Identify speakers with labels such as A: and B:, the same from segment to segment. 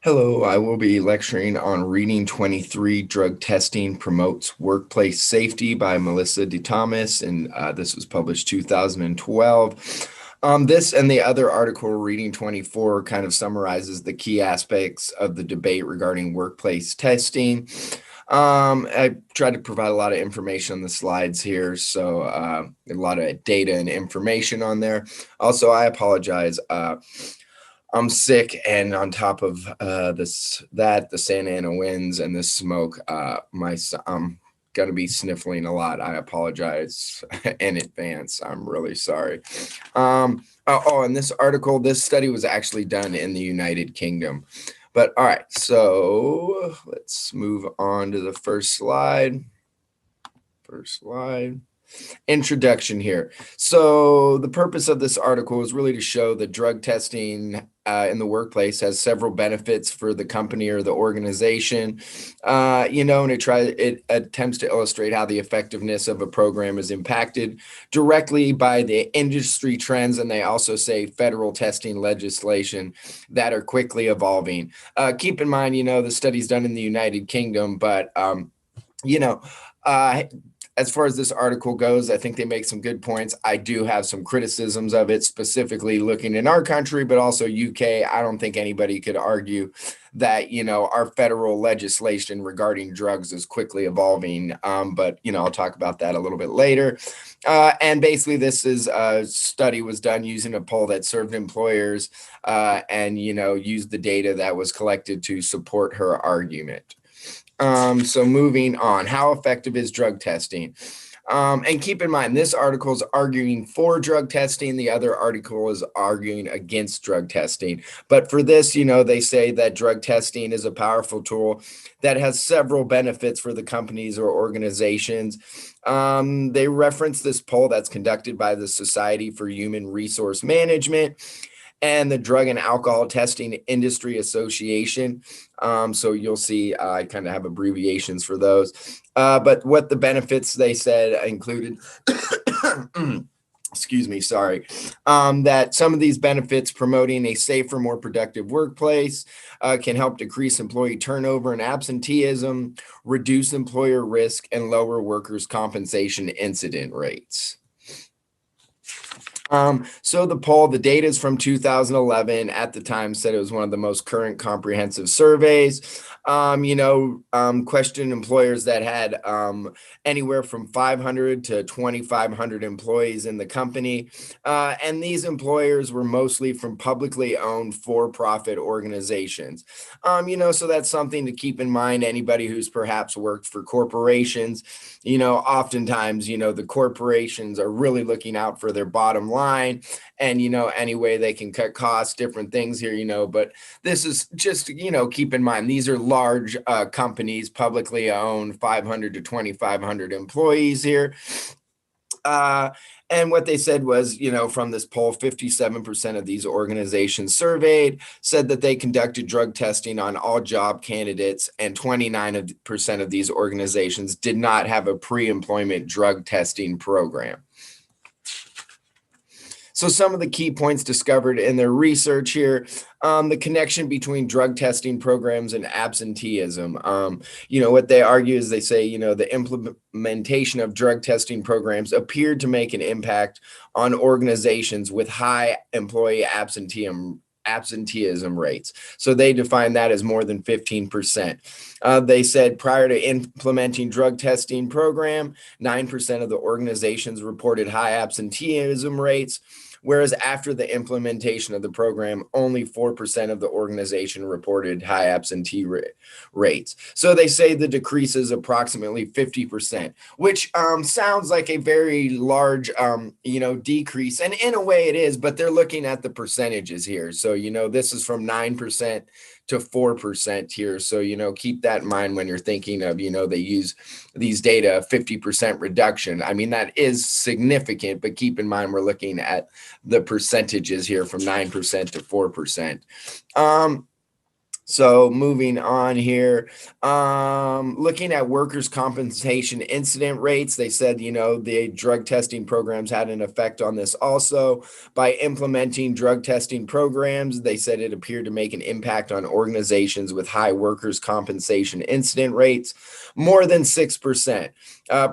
A: Hello, I will be lecturing on Reading 23, Drug Testing Promotes Workplace Safety by Melissa D. Thomas, and this was published 2012. This and the other article, Reading 24, kind of summarizes the key aspects of the debate regarding workplace testing. I tried to provide a lot of information on the slides here, so a lot of data and information on there. Also, I apologize. I'm sick, and on top of the Santa Ana winds and the smoke, I'm gonna be sniffling a lot. I apologize in advance. I'm really sorry. And this study was actually done in the United Kingdom. But all right, so let's move on to the first slide. Introduction here. So the purpose of this article is really to show that drug testing in the workplace has several benefits for the company or the organization, and it attempts to illustrate how the effectiveness of a program is impacted directly by the industry trends, and they also say federal testing legislation that are quickly evolving. Keep in mind, the study's done in the United Kingdom, but as far as this article goes, I think they make some good points. I do have some criticisms of it, specifically looking in our country, but also UK. I don't think anybody could argue that, our federal legislation regarding drugs is quickly evolving. But I'll talk about that a little bit later. And basically, this is a study was done using a poll that served employers and, used the data that was collected to support her argument. So moving on, how effective is drug testing? And keep in mind, this article is arguing for drug testing. The other article is arguing against drug testing. But for this, they say that drug testing is a powerful tool that has several benefits for the companies or organizations. They reference this poll that's conducted by the Society for Human Resource Management and the Drug and Alcohol Testing Industry Association. So you'll see I kind of have abbreviations for those. But what the benefits they said included, excuse me, sorry, that some of these benefits promoting a safer, more productive workplace can help decrease employee turnover and absenteeism, reduce employer risk, and lower workers' compensation incident rates. So the poll, the data is from 2011. At the time, said it was one of the most current comprehensive surveys. Questioned employers that had anywhere from 500 to 2,500 employees in the company. And these employers were mostly from publicly owned for-profit organizations. So that's something to keep in mind. Anybody who's perhaps worked for corporations, oftentimes, the corporations are really looking out for their bottom line and, any way they can cut costs, different things here, but this is just, keep in mind, these are large companies, publicly owned, 500 to 2,500 employees here. And what they said was, from this poll, 57% of these organizations surveyed said that they conducted drug testing on all job candidates, and 29% of these organizations did not have a pre-employment drug testing program. So some of the key points discovered in their research here, the connection between drug testing programs and absenteeism. What they argue is they say, the implementation of drug testing programs appeared to make an impact on organizations with high employee absenteeism rates. So they define that as more than 15%. They said prior to implementing drug testing program, 9% of the organizations reported high absenteeism rates, whereas after the implementation of the program, only 4% of the organization reported high absentee rates. So they say the decrease is approximately 50%, which sounds like a very large, decrease. And in a way it is, but they're looking at the percentages here. So, this is from 9% to 4% here. So, keep that in mind when you're thinking of, they use these data, 50% reduction. I mean, that is significant, but keep in mind, we're looking at the percentages here from 9% to 4%. So moving on here, looking at workers' compensation incident rates, they said, the drug testing programs had an effect on this also. By implementing drug testing programs, they said it appeared to make an impact on organizations with high workers' compensation incident rates, more than 6%.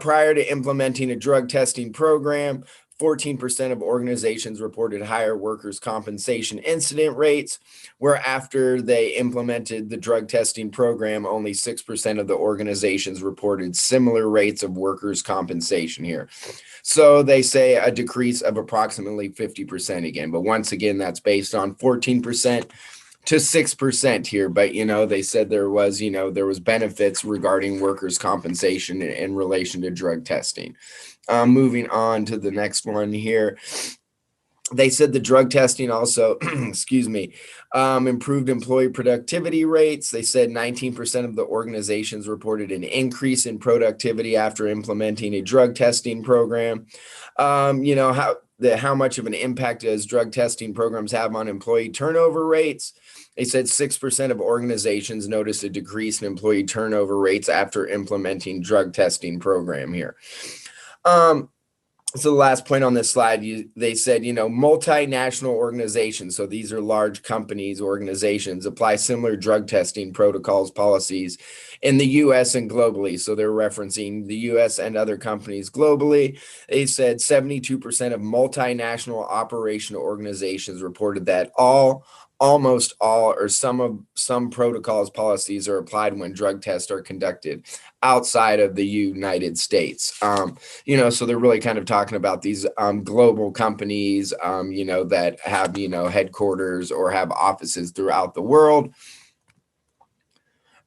A: Prior to implementing a drug testing program, 14% of organizations reported higher workers' compensation incident rates, where after they implemented the drug testing program, only 6% of the organizations reported similar rates of workers' compensation here. So they say a decrease of approximately 50% again. But once again, that's based on 14% to 6% here. But, they said there was benefits regarding workers' compensation in relation to drug testing. Moving on to the next one here. They said the drug testing also, improved employee productivity rates. They said 19% of the organizations reported an increase in productivity after implementing a drug testing program. How much of an impact does drug testing programs have on employee turnover rates? They said 6% of organizations noticed a decrease in employee turnover rates after implementing drug testing program here. So the last point on this slide, they said, multinational organizations, so these are large companies, organizations, apply similar drug testing protocols, policies in the U.S. and globally. So they're referencing the U.S. and other companies globally. They said 72% of multinational operational organizations reported that almost all or some protocols, policies are applied when drug tests are conducted outside of the United States. So they're really kind of talking about these global companies, that have, headquarters or have offices throughout the world.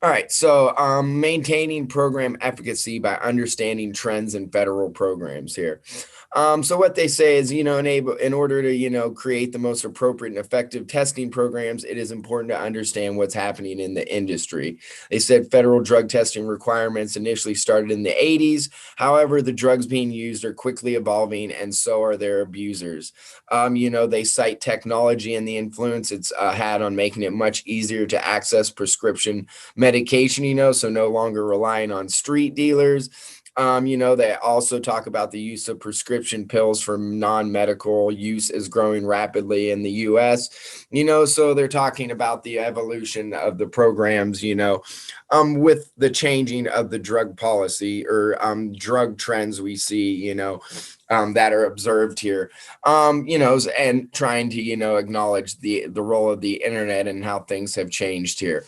A: All right, so maintaining program efficacy by understanding trends in federal programs here. So what they say is, in order to, create the most appropriate and effective testing programs, it is important to understand what's happening in the industry. They said federal drug testing requirements initially started in the 80s. However, the drugs being used are quickly evolving, and so are their abusers. They cite technology and the influence it's had on making it much easier to access prescription medication, so no longer relying on street dealers. They also talk about the use of prescription pills for non-medical use is growing rapidly in the U.S. So they're talking about the evolution of the programs, with the changing of the drug policy or drug trends we see, that are observed here, and trying to, acknowledge the role of the internet and how things have changed here.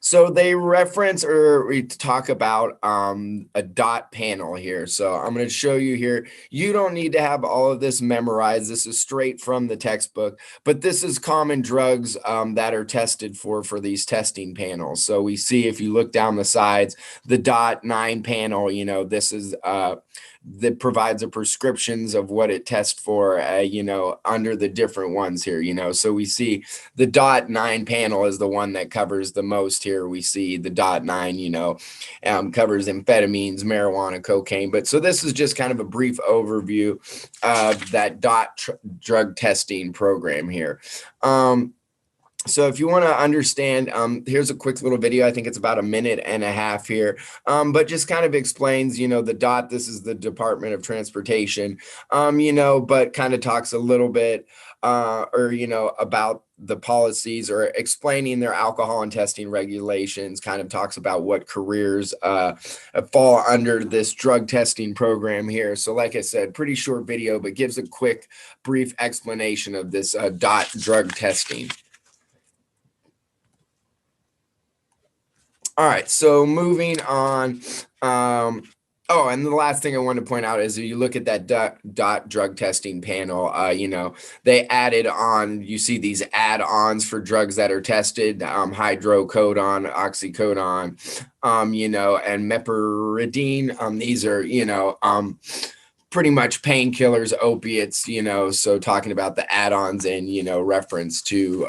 A: So they reference or we talk about a dot panel here. So I'm going to show you here. You don't need to have all of this memorized. This is straight from the textbook, but this is common drugs that are tested for these testing panels. So we see if you look down the sides, the dot 9 panel, this is that provides a prescriptions of what it tests for, under the different ones here, so we see the dot 9 panel is the one that covers the most here. We see the dot 9, covers amphetamines, marijuana, cocaine. But so this is just kind of a brief overview of that drug testing program here. So if you want to understand, here's a quick little video. I think it's about 1.5 minutes here, but just kind of explains, the DOT, this is the Department of Transportation, but kind of talks a little bit, about the policies or explaining their alcohol and testing regulations, kind of talks about what careers fall under this drug testing program here. So like I said, pretty short video, but gives a quick, brief explanation of this DOT drug testing. All right, so moving on. And the last thing I want to point out is if you look at that DOT drug testing panel, they added on, you see these add-ons for drugs that are tested, hydrocodone, oxycodone, and meperidine. These are, pretty much painkillers, opiates, so talking about the add-ons and, reference to,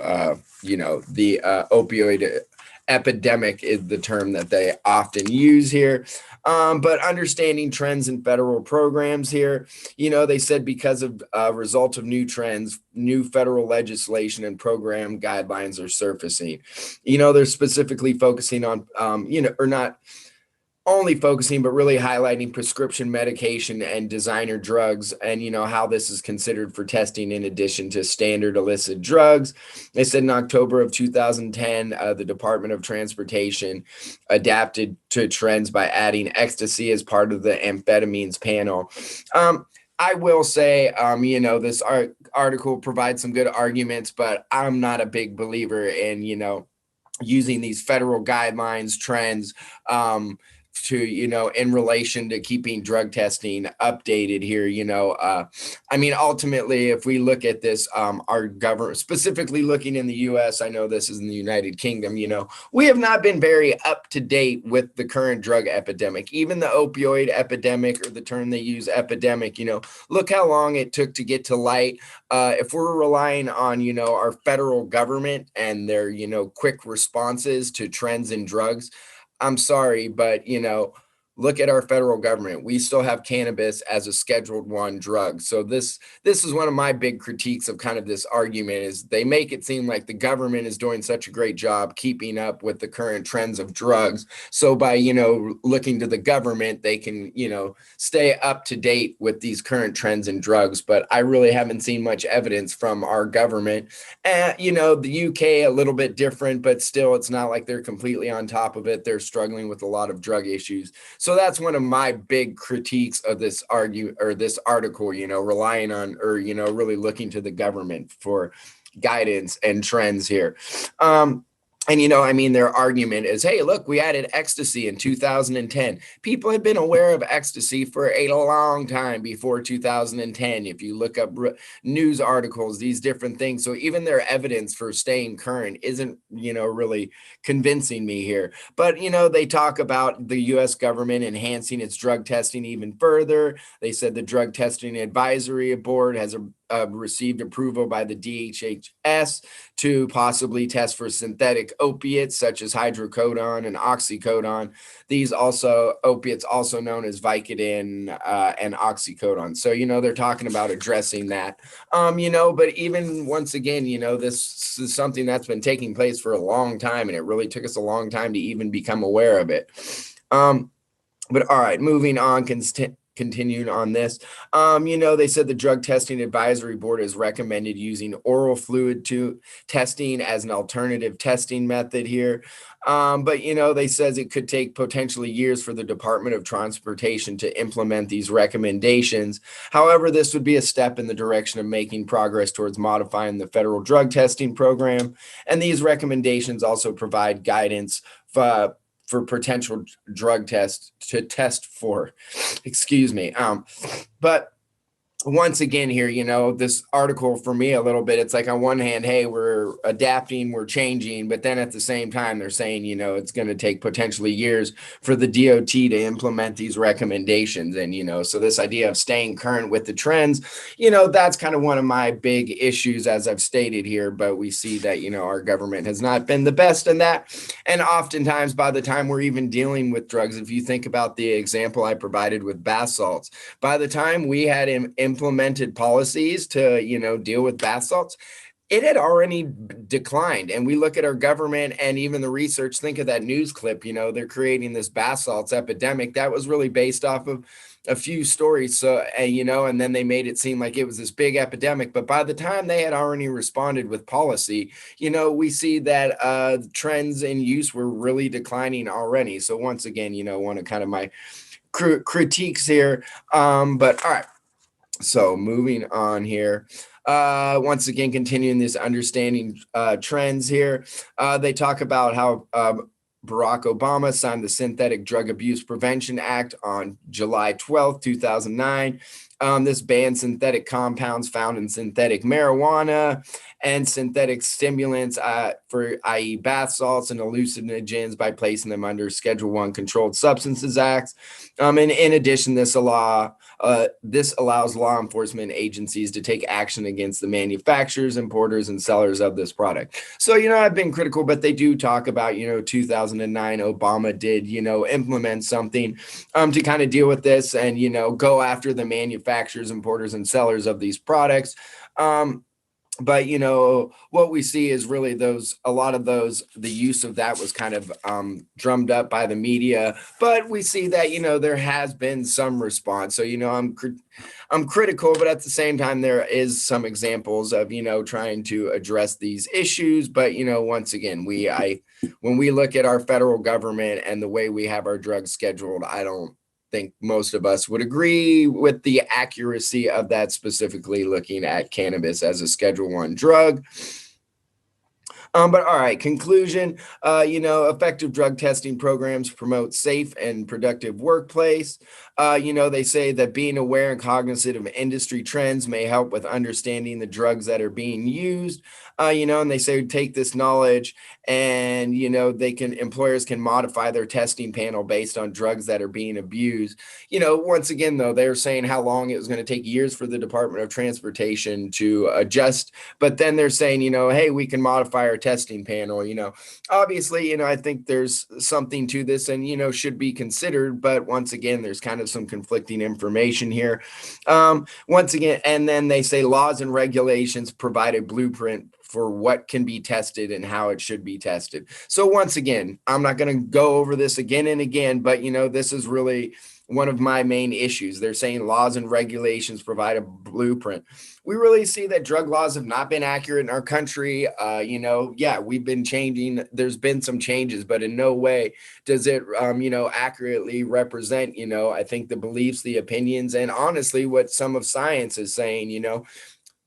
A: the opioid epidemic is the term that they often use here. But understanding trends in federal programs here, they said because of result of new trends, new federal legislation and program guidelines are surfacing. They're specifically focusing on, or not only focusing, but really highlighting prescription medication and designer drugs, and how this is considered for testing in addition to standard illicit drugs. They said in October of 2010, the Department of Transportation adapted to trends by adding ecstasy as part of the amphetamines panel. I will say, this article provides some good arguments, but I'm not a big believer in, using these federal guidelines, trends, to in relation to keeping drug testing updated here. Ultimately, if we look at this, our government, specifically looking in the US, I know this is in the United Kingdom, we have not been very up to date with the current drug epidemic, even the opioid epidemic, or the term they use, epidemic. Look how long it took to get to light. If we're relying on our federal government and their quick responses to trends in drugs, I'm sorry, but look at our federal government. We still have cannabis as a Scheduled I drug. So this is one of my big critiques of kind of this argument, is they make it seem like the government is doing such a great job keeping up with the current trends of drugs. So by looking to the government, they can stay up to date with these current trends in drugs. But I really haven't seen much evidence from our government. And the UK a little bit different, but still it's not like they're completely on top of it. They're struggling with a lot of drug issues. So that's one of my big critiques of this article, relying on, or, really looking to the government for guidance and trends here. And, their argument is, hey, look, we added ecstasy in 2010. People had been aware of ecstasy for a long time before 2010. If you look up news articles, these different things. So even their evidence for staying current isn't, really convincing me here. But, they talk about the U.S. government enhancing its drug testing even further. They said the Drug Testing Advisory Board has received approval by the DHHS to possibly test for synthetic opiates such as hydrocodone and oxycodone. These opiates, also known as Vicodin and oxycodone. So, they're talking about addressing that. But even once again, this is something that's been taking place for a long time, and it really took us a long time to even become aware of it. But all right, moving on, continued on this. They said the Drug Testing Advisory Board has recommended using oral fluid testing as an alternative testing method here. But, they says it could take potentially years for the Department of Transportation to implement these recommendations. However, this would be a step in the direction of making progress towards modifying the federal drug testing program. And these recommendations also provide guidance for potential drug tests to test for, but once again here, this article for me a little bit, it's like on one hand, hey, we're adapting, we're changing, but then at the same time, they're saying, it's going to take potentially years for the DOT to implement these recommendations. And, so this idea of staying current with the trends, that's kind of one of my big issues, as I've stated here, but we see that, our government has not been the best in that. And oftentimes by the time we're even dealing with drugs, if you think about the example I provided with bath salts, by the time we had implemented policies to, deal with bath salts, it had already declined. And we look at our government and even the research, think of that news clip, they're creating this bath salts epidemic that was really based off of a few stories. So, and then they made it seem like it was this big epidemic. But by the time they had already responded with policy, we see that trends in use were really declining already. So once again, one of kind of my critiques here. But all right. So moving on here, once again, continuing this understanding trends here, they talk about how Barack Obama signed the Synthetic Drug Abuse Prevention Act on July 12th, 2009. This bans synthetic compounds found in synthetic marijuana and synthetic stimulants, for i.e. bath salts and hallucinogens, by placing them under Schedule I Controlled Substances Act. And in addition, this law this allows law enforcement agencies to take action against the manufacturers, importers, and sellers of this product. So, I've been critical, but they do talk about, 2009, Obama did, implement something to kind of deal with this and, go after the manufacturers, importers, and sellers of these products. But what we see is really a lot of those, the use of that was kind of drummed up by the media, but we see that there has been some response. So I'm critical, but at the same time there is some examples of trying to address these issues. But once again, when we look at our federal government and the way we have our drugs scheduled, I don't think most of us would agree with the accuracy of that, specifically looking at cannabis as a Schedule I drug. But all right, conclusion, effective drug testing programs promote safe and productive workplace. They say that being aware and cognizant of industry trends may help with understanding the drugs that are being used. And they say take this knowledge and, employers can modify their testing panel based on drugs that are being abused. Once again, though, they're saying how long it was going to take years for the Department of Transportation to adjust. But then they're saying, hey, we can modify our testing panel. Obviously, I think there's something to this and, should be considered. But once again, there's kind of some conflicting information here. Once again, and then they say laws and regulations provide a blueprint for what can be tested and how it should be tested. So once again, I'm not going to go over this again and again, but this is really one of my main issues. They're saying laws and regulations provide a blueprint. We really see that drug laws have not been accurate in our country. We've been changing. There's been some changes, but in no way does it, accurately represent, I think the beliefs, the opinions, and honestly, what some of science is saying,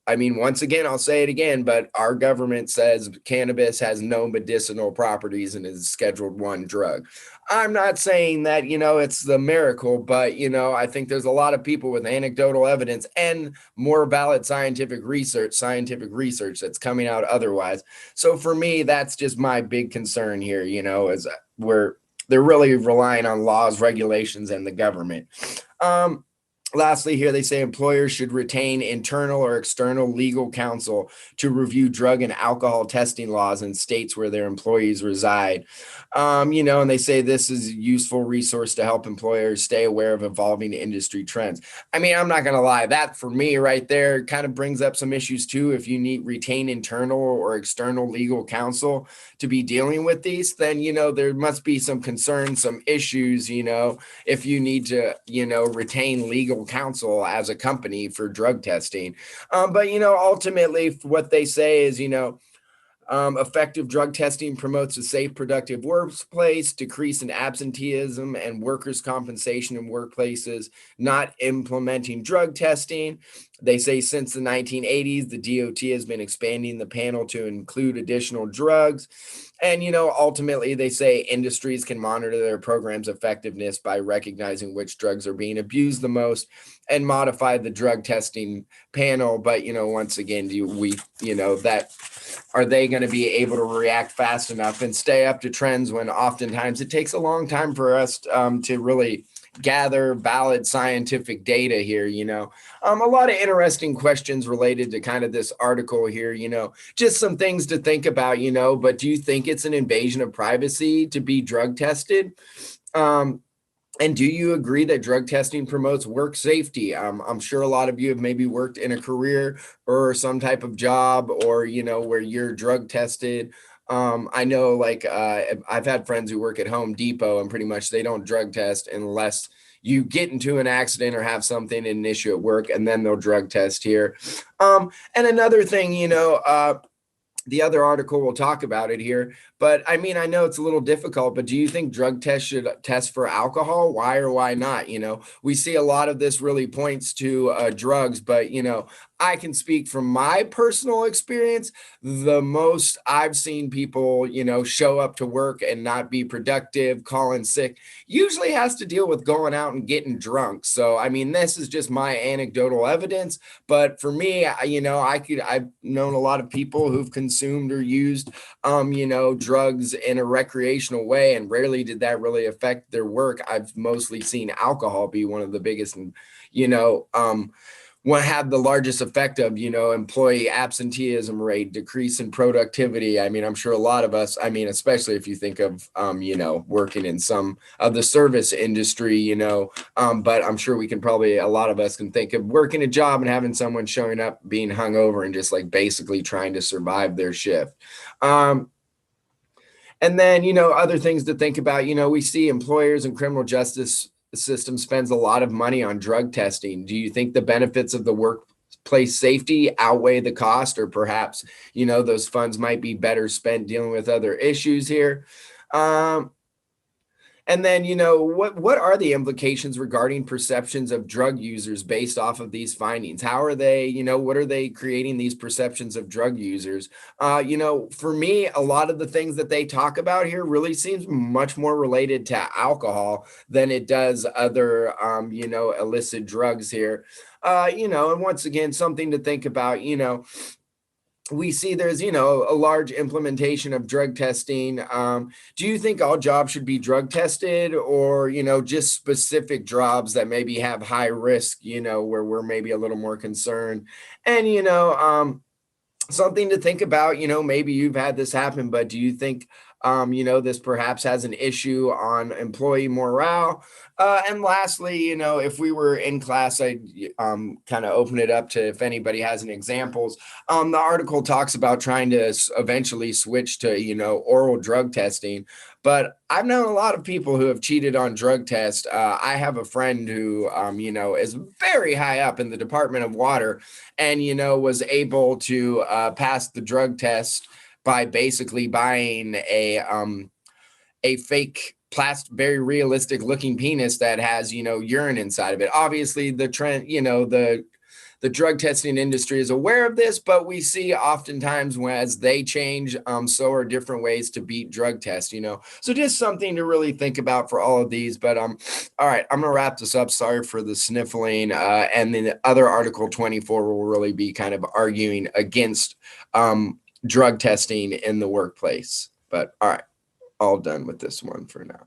A: once again, I'll say it again, but our government says cannabis has no medicinal properties and is Scheduled I drug. I'm not saying that, it's the miracle, but, I think there's a lot of people with anecdotal evidence and more valid scientific research that's coming out otherwise. So for me, that's just my big concern here, is they're really relying on laws, regulations, and the government. Lastly, here they say employers should retain internal or external legal counsel to review drug and alcohol testing laws in states where their employees reside. And they say this is a useful resource to help employers stay aware of evolving industry trends. I'm not going to lie, that for me right there kind of brings up some issues too. If you retain internal or external legal counsel to be dealing with these, then, there must be some concerns, some issues, if you need to, retain legal counsel as a company for drug testing. But ultimately what they say is, effective drug testing promotes a safe, productive workplace, decrease in absenteeism and workers' compensation in workplaces not implementing drug testing. They say since the 1980s, the DOT has been expanding the panel to include additional drugs. And, ultimately, they say industries can monitor their program's effectiveness by recognizing which drugs are being abused the most and modify the drug testing panel. But, once again, are they going to be able to react fast enough and stay up to trends when oftentimes it takes a long time for us to really gather valid scientific data here? A lot of interesting questions related to kind of this article here, just some things to think about, but do you think it's an invasion of privacy to be drug tested? And do you agree that drug testing promotes work safety? I'm sure a lot of you have maybe worked in a career or some type of job or, where you're drug tested. I know I've had friends who work at Home Depot and pretty much they don't drug test unless you get into an accident or have something, an issue at work, and then they'll drug test here. And another thing, the other article will talk about it here, but I know it's a little difficult, but do you think drug tests should test for alcohol? Why or why not? We see a lot of this really points to drugs, but I can speak from my personal experience. The most I've seen people, show up to work and not be productive, calling sick, usually has to deal with going out and getting drunk. So, I mean, this is just my anecdotal evidence. But for me, I've known a lot of people who've consumed or used, drugs in a recreational way, and rarely did that really affect their work. I've mostly seen alcohol be one of the biggest, you know, um, what had the largest effect of, employee absenteeism rate, decrease in productivity. I mean, I'm sure a lot of us, I mean, especially if you think of, working in some of the service industry, but I'm sure we can probably, a lot of us can think of working a job and having someone showing up, being hungover and just like basically trying to survive their shift. And then, other things to think about, we see employers and criminal justice system spends a lot of money on drug testing. Do you think the benefits of the workplace safety outweigh the cost, or perhaps, those funds might be better spent dealing with other issues here? And then, what are the implications regarding perceptions of drug users based off of these findings? How are they, what are they creating these perceptions of drug users? For me, a lot of the things that they talk about here really seems much more related to alcohol than it does other, illicit drugs here. And once again, something to think about, we see there's a large implementation of drug testing. Do you think all jobs should be drug tested, or just specific jobs that maybe have high risk, where we're maybe a little more concerned? And something to think about, maybe you've had this happen, but do you think this perhaps has an issue on employee morale? And lastly, if we were in class, I'd kind of open it up to if anybody has any examples. The article talks about trying to eventually switch to, oral drug testing. But I've known a lot of people who have cheated on drug tests. I have a friend who, is very high up in the Department of Water and, was able to pass the drug test by basically buying a fake plastic, very realistic looking penis that has, urine inside of it. Obviously the trend, the drug testing industry is aware of this, but we see oftentimes as they change, so are different ways to beat drug tests, So just something to really think about for all of these. But all right, I'm gonna wrap this up. Sorry for the sniffling. And then the other article 24 will really be kind of arguing against drug testing in the workplace. But all right, all done with this one for now.